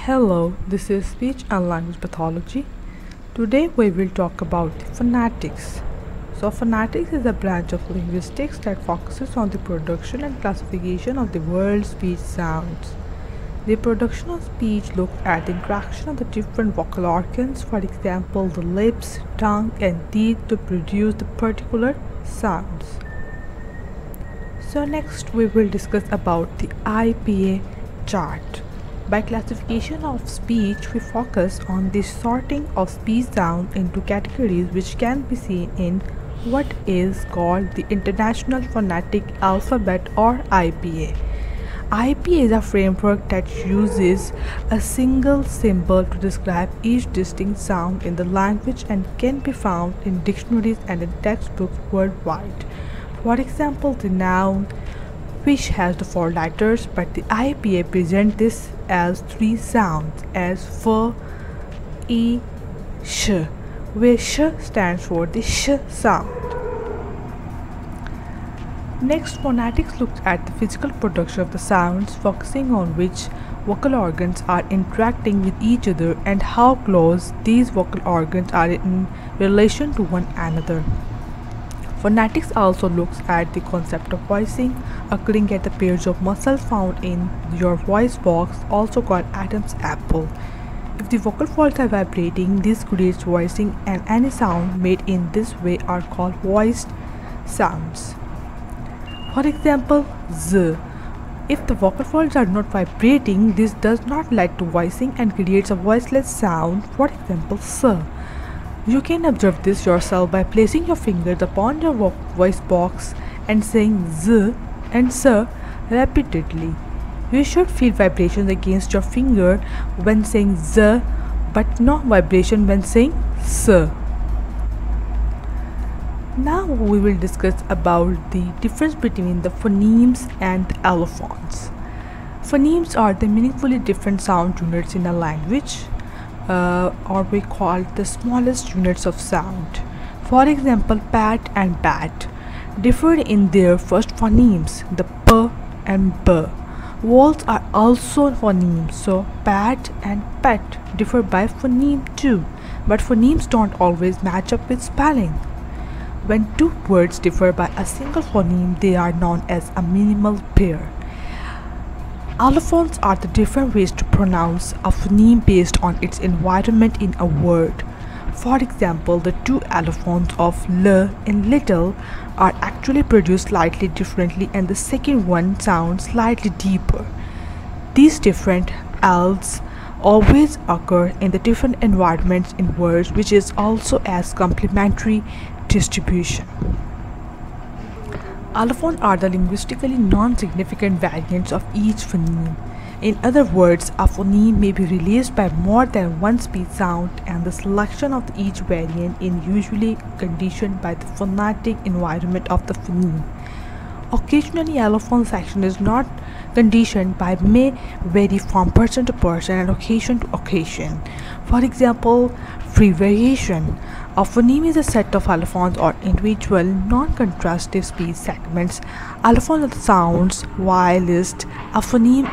Hello, this is Speech and Language Pathology. Today we will talk about phonetics. Phonetics is a branch of linguistics that focuses on the production and classification of the world's speech sounds. The production of speech looks at the interaction of the different vocal organs, for example, the lips, tongue, and teeth to produce the particular sounds. Next we will discuss about the IPA chart. By classification of speech, we focus on the sorting of speech sounds into categories which can be seen in what is called the International Phonetic Alphabet or IPA. IPA is a framework that uses a single symbol to describe each distinct sound in the language and can be found in dictionaries and in textbooks worldwide. For example, the noun fish has the 4 letters, but the IPA presents this as 3 sounds as f, e, sh, where sh stands for the sh sound. Next, phonetics looks at the physical production of the sounds, focusing on which vocal organs are interacting with each other and how close these vocal organs are in relation to one another. Phonetics also looks at the concept of voicing, occurring at the pairs of muscles found in your voice box, also called Adam's apple. If the vocal folds are vibrating, this creates voicing, and any sound made in this way are called voiced sounds. For example, z. If the vocal folds are not vibrating, this does not lead to voicing and creates a voiceless sound. For example, s. You can observe this yourself by placing your fingers upon your voice box and saying z and s repeatedly. You should feel vibrations against your finger when saying z, but no vibration when saying s. Now we will discuss about the difference between the phonemes and the allophones. Phonemes are the meaningfully different sound units in a language, or we call the smallest units of sound. For example, pat and bat differ in their first phonemes, the p and b. Vowels are also phonemes, so pat and pet differ by phoneme too, but phonemes don't always match up with spelling. When two words differ by a single phoneme, they are known as a minimal pair. Allophones are the different ways to pronounce a phoneme based on its environment in a word. For example, the two allophones of l in little are actually produced slightly differently, and the second one sounds slightly deeper. These different l's always occur in the different environments in words, which is also as complementary distribution. Allophones are the linguistically non-significant variants of each phoneme. In other words, a phoneme may be released by more than one speech sound, and the selection of each variant is usually conditioned by the phonetic environment of the phoneme. Occasionally, allophone section is not conditioned but may vary from person to person and occasion to occasion. For example, free variation. A phoneme is a set of allophones or individual non-contrastive speech segments. Allophones are the sounds, whilst a phoneme